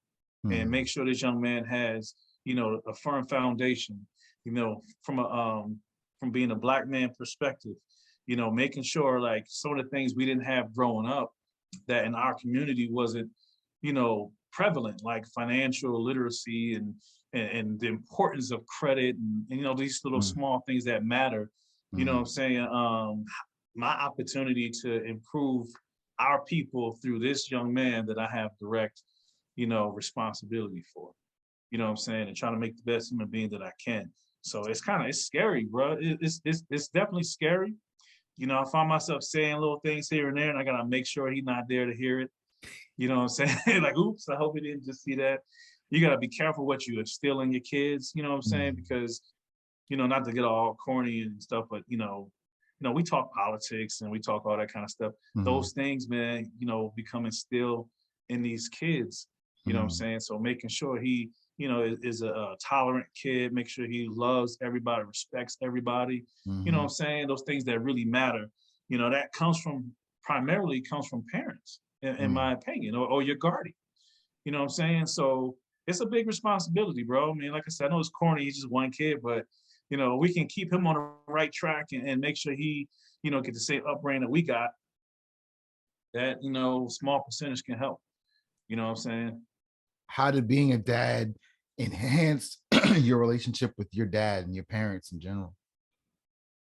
and mm, make sure this young man has, a firm foundation, from being a Black man perspective, making sure like some of the things we didn't have growing up that in our community wasn't, prevalent, like financial literacy and the importance of credit and these little mm, small things that matter. You know what I'm mm, saying? My opportunity to improve our people through this young man that I have direct, responsibility for. You know what I'm saying? And trying to make the best human being that I can. So it's scary, bro. It's definitely scary. I find myself saying little things here and there, and I gotta make sure he's not there to hear it. You know what I'm saying? Like, oops, I hope he didn't just see that. You gotta be careful what you instill in your kids, you know what I'm saying? mm, Because, not to get all corny and stuff, but we talk politics and we talk all that kind of stuff. mm, Those things, man, become instilled in these kids. You know what I'm mm, saying? So making sure he, is a tolerant kid, make sure he loves everybody, respects everybody. You know what I'm mm, saying? Those things that really matter. That primarily comes from parents, in mm. my opinion, or your guardian. You know what I'm saying? So it's a big responsibility, bro. I mean, like I said, I know it's corny, he's just one kid, but we can keep him on the right track and make sure he, get the same upbringing that we got. That, small percentage can help. You know what I'm saying? How did being a dad enhanced your relationship with your dad and your parents in general?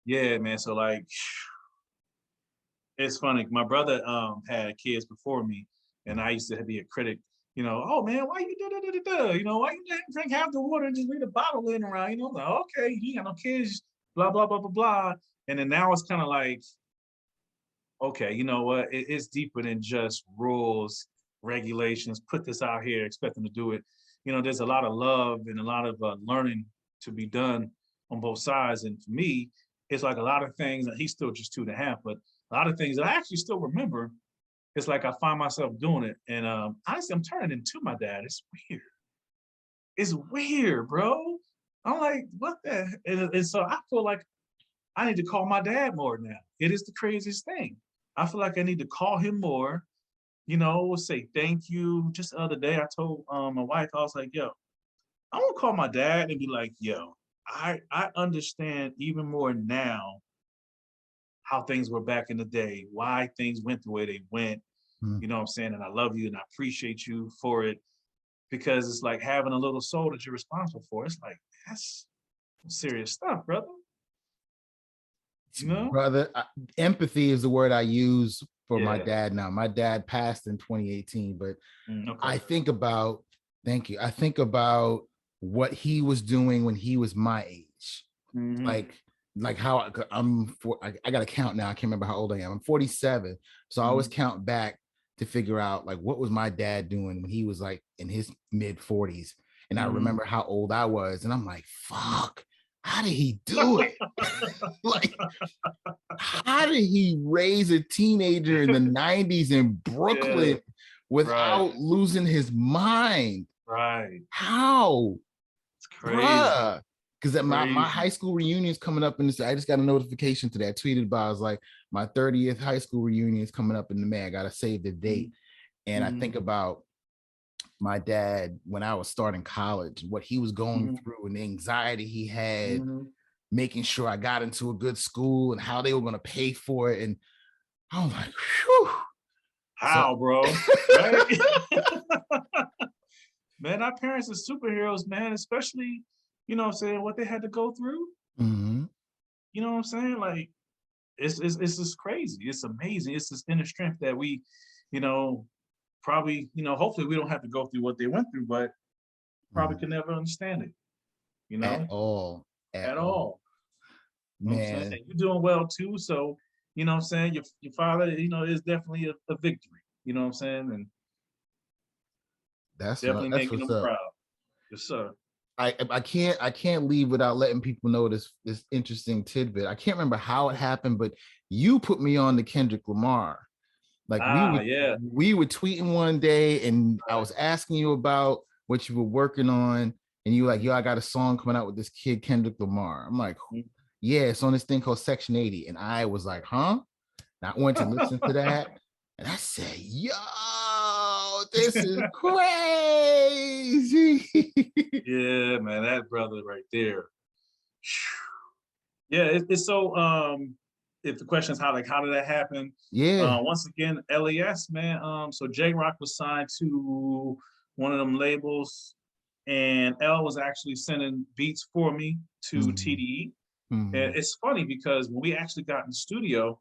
Yeah, man. So like, it's funny. My brother had kids before me, and I used to be a critic. You know, oh man, why you da da da da da? You know, why you didn't drink half the water and just leave the bottle laying around? You know, like, okay, you got no kids, blah blah blah blah blah. And then now it's kind of like, okay, you know what? It's deeper than just rules, regulations. Put this out here, expect them to do it. You know, there's a lot of love and a lot of learning to be done on both sides. And for me, it's like a lot of things that he's still just 2.5, but a lot of things that I actually still remember. It's like I find myself doing it, and honestly, I'm turning into my dad. It's weird. It's weird, bro. I'm like, what the? And so I feel like I need to call my dad more now. It is the craziest thing. I feel like I need to call him more, you know, say thank you. Just the other day, I told my wife, I was like, yo, I'm gonna call my dad and be like, yo, I understand even more now how things were back in the day, why things went the way they went. Mm. You know what I'm saying? And I love you and I appreciate you for it, because it's like having a little soul that you're responsible for. It's like, that's serious stuff, brother. You know? Brother, empathy is the word I use for my Yeah. dad now. My dad passed in 2018, but Okay. I think about, thank you. I think about what he was doing when he was my age. Mm-hmm. Like how I got to count now. I can't remember how old I am. I'm 47. So I always Mm-hmm. count back to figure out like what was my dad doing when he was like in his mid 40s. And I Mm-hmm. remember how old I was. And I'm like, fuck, how did he do it? Like, how did he raise a teenager in the 90s in Yeah. Brooklyn Right. without losing his mind? Right. How? It's crazy. Bruh. Because at my Crazy. high school reunion is coming up in this. I just got a notification today. I tweeted about, I was like, my 30th high school reunion is coming up in the May. I gotta save the date. And I Mm-hmm. think about my dad when I was starting college, what he was going Mm-hmm. through and the anxiety he had, Mm-hmm. making sure I got into a good school and how they were gonna pay for it. And I was like, whew. So How, bro? Right? Man, our parents are superheroes, man, especially, you know what I'm saying, what they had to go through. mm-hmm. You know what I'm saying? Like, it's just crazy. It's amazing. It's this inner strength that we, you know, probably, you know, hopefully we don't have to go through what they went through, but probably Mm-hmm. could never understand it, you At know, all. At at all. all. You know what I'm saying? Man, And you're doing well too. So, you know what I'm saying? Your father, you know, is definitely a victory. You know what I'm saying? And definitely that's making what's them up. proud. Yes, sir. I can't leave without letting people know this interesting tidbit. I can't remember how it happened, but you put me on to Kendrick Lamar. Like Ah, yeah. we were tweeting one day, and I Right. was asking you about what you were working on, and you were like, "Yo, I got a song coming out with this kid Kendrick Lamar." I'm like, "Yeah, it's on this thing called Section 80," and I was like, "Huh?" And I went to listen to that, and I said, "Yo, this is crazy." Yeah, man, that brother right there. Yeah, it's so if the question is how did that happen? Yeah. Once again, LAS, man. So J Rock was signed to one of them labels, and L was actually sending beats for me to Mhm. TDE. And Mhm. it's funny because when we actually got in the studio,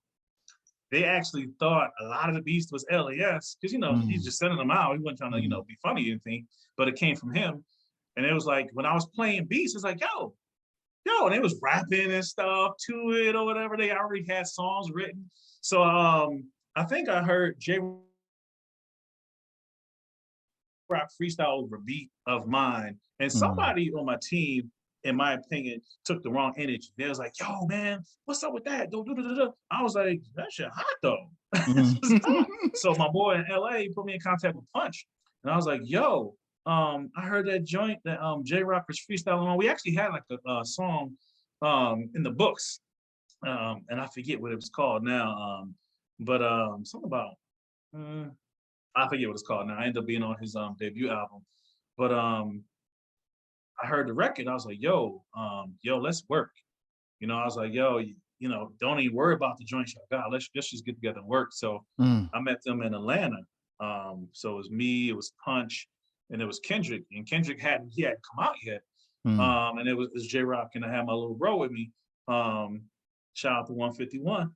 they actually thought a lot of the beats was LAS, because you know he's Mhm. just sending them out. He wasn't trying to, you Mhm. know, be funny or anything, but it came from him. And it was like when I was playing beats, it's like, yo, and they was rapping and stuff to it or whatever. They already had songs written. So I think I heard J Rock freestyle over a beat of mine, and Mhm. somebody on my team, in my opinion, took the wrong energy. They was like, "Yo, man, what's up with that?" I was like, "That shit hot though." Mhm. It's hot. So my boy in LA put me in contact with Punch, and I was like, "Yo, I heard that joint that J Rock was freestyling on. We actually had like a song in the books, and I forget what it was called now, but something about." mm, I forget what it's called now. I ended up being on his debut album, but I heard the record. I was like, yo, let's work. You know, I was like, yo, you know, don't even worry about the joint shot. God, let's just get together and work. So Mhm. I met them in Atlanta. So it was me, it was Punch, and it was Kendrick, and Kendrick hadn't come out yet. And it was J-Rock, and I had my little bro with me. Shout out to 151.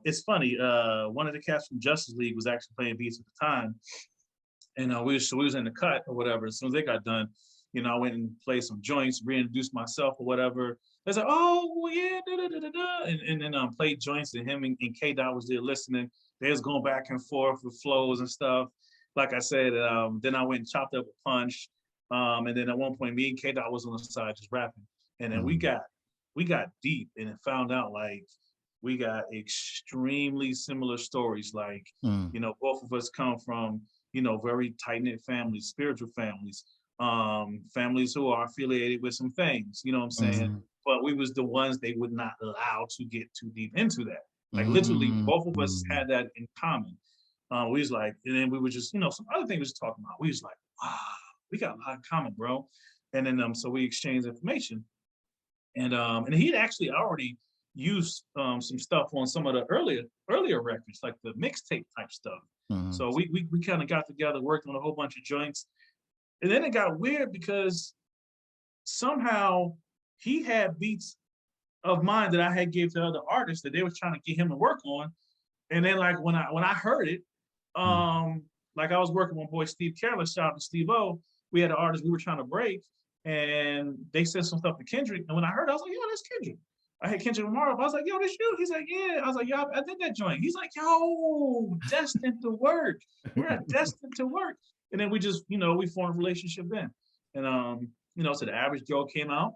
It's funny. One of the cats from Justice League was actually playing beats at the time, and we was in the cut or whatever. As soon as they got done, I went and played some joints, reintroduced myself or whatever. They said, "Oh yeah," and then played joints, and him and K Dot was there listening. They was going back and forth with flows and stuff. Like I said, then I went and chopped up a punch, and then at one point, me and K Dot was on the side just rapping, and then we got deep and found out like we got extremely similar stories. Like both of us come from very tight knit families, spiritual families, families who are affiliated with some things. You know what I'm saying? But we was the ones they would not allow to get too deep into that. Like literally, both of us had that in common. We was like, and then we were just, some other things we was talking about. We was like, wow, we got a lot in common, bro. And then so we exchanged information, and he'd actually already used some stuff on some of the earlier records, like the mixtape type stuff. So we kind of got together, worked on a whole bunch of joints, and then it got weird because somehow he had beats of mine that I had gave to other artists that they were trying to get him to work on. And then like when I heard it, like I was working with my boy Steve Careless, shout out to Steve O. We had an artist we were trying to break, and they said some stuff to Kendrick. And when I heard it, I was like, yo, that's Kendrick. I had Kendrick Lamar up. I was like, yo, that's you. He's like, yeah. I was like, yo, I did that joint. He's like, yo, destined to work. We're destined to work. And then we just, we formed a relationship then. And so the Average Joe came out.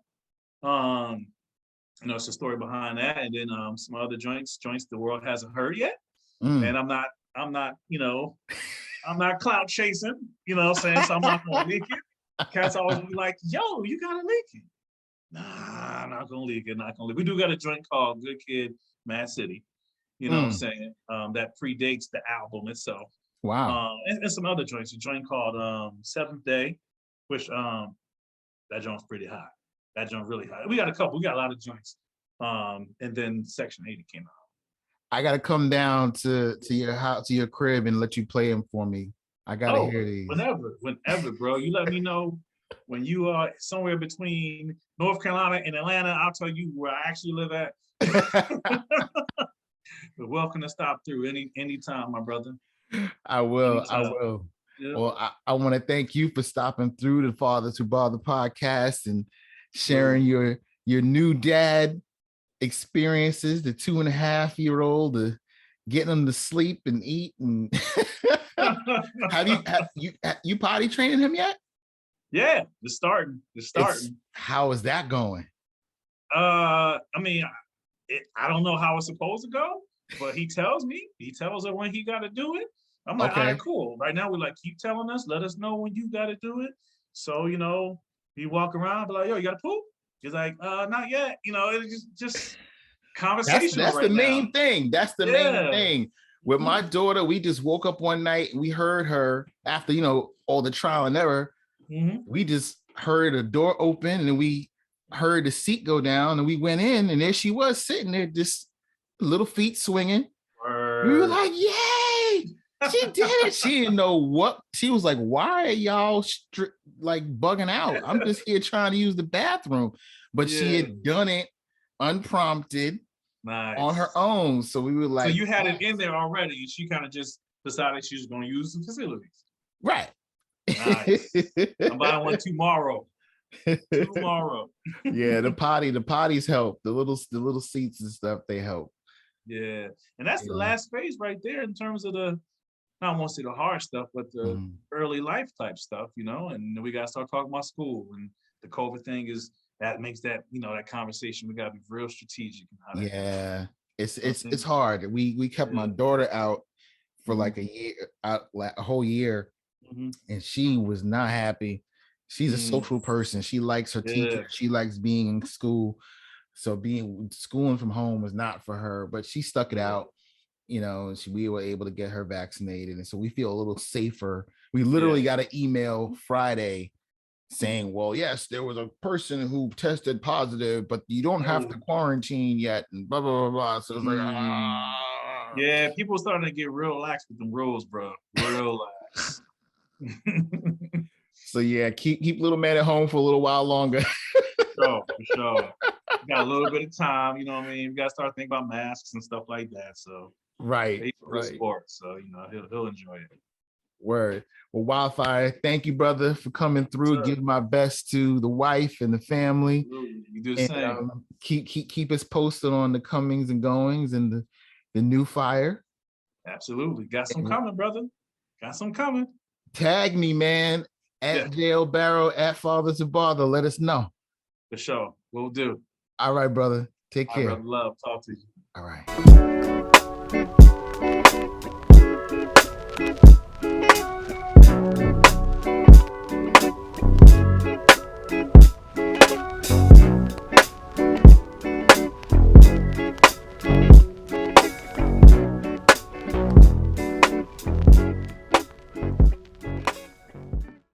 It's a story behind that, and then some other joints the world hasn't heard yet. And I'm not, I'm not clout chasing, what I'm saying? So I'm not gonna leak it. Cats always be like, yo, you gotta leak it. Nah, I'm not gonna leak it, not gonna leak it. We do got a joint called Good Kid, Mad City. You know what I'm saying? That predates the album itself. Wow. And some other joints. A joint called Seventh Day, which that joint's pretty hot. That joint really hot. We got a lot of joints. And then Section 80 came out. I gotta come down to your house, to your crib, and let you play them for me. I gotta hear these. Whenever, bro. You let me know when you are somewhere between North Carolina and Atlanta. I'll tell you where I actually live at. But welcome to stop through anytime, my brother. I will. Anytime. I will. Yeah. Well, I want to thank you for stopping through the Fathers Who Bother podcast and sharing your new dad experiences, the 2.5-year-old, getting them to sleep and eat. And have you potty training him yet? Yeah, it's starting. How is that going? I mean, I don't know how it's supposed to go, but he tells her when he got to do it. I'm like, okay. All right, cool. Right now, we're like, keep telling us, let us know when you got to do it. So, you walk around, be like, yo, you got to poop? He's like, not yet. It's just conversation. That's the main thing. That's the main thing. With my daughter, we just woke up one night and we heard her after, all the trial and error. We just heard a door open and we heard the seat go down and we went in and there she was sitting there, just little feet swinging. We were like, yay! She did it. She didn't know what. She was like, why are y'all bugging out? I'm just here trying to use the bathroom. But she had done it unprompted on her own. So we were like, so you had it in there already. And she kind of just decided she was going to use the facilities. Right. Nice. I'm buying one tomorrow. Yeah, the potties help. The little seats and stuff, they help. Yeah. And that's the last phase right there in terms of I don't want to say the hard stuff, but the early life type stuff, and we got to start talking about school, and the COVID thing that makes that, that conversation, we got to be real strategic. It's hard. We kept my daughter out for like a whole year, and she was not happy. She's a social person. She likes her teacher. She likes being in school. So schooling from home was not for her, but she stuck it out. We were able to get her vaccinated. And so we feel a little safer. We literally got an email Friday saying, well, yes, there was a person who tested positive, but you don't have to quarantine yet, and blah, blah, blah, blah. So it's like, yeah, people starting to get real lax with them rules, bro. Real lax. So yeah, keep little man at home for a little while longer. For sure. Got a little bit of time, you know what I mean? We got to start thinking about masks and stuff like that. So Right, he's a good right. sport, so he'll enjoy it. Word. Well, Wyldfyer, thank you, brother, for coming through. Sure. Give my best to the wife and the family, Absolutely. You do the and same. keep us posted on the comings and goings and the new fire. Absolutely. Got some And coming, brother. Got some coming. tag me, man, Yeah, at JL Barrow at Father to Bother. Let us know. for sure. We'll do. All right, brother. Take All right, care. brother. Love. Talk to you. All right.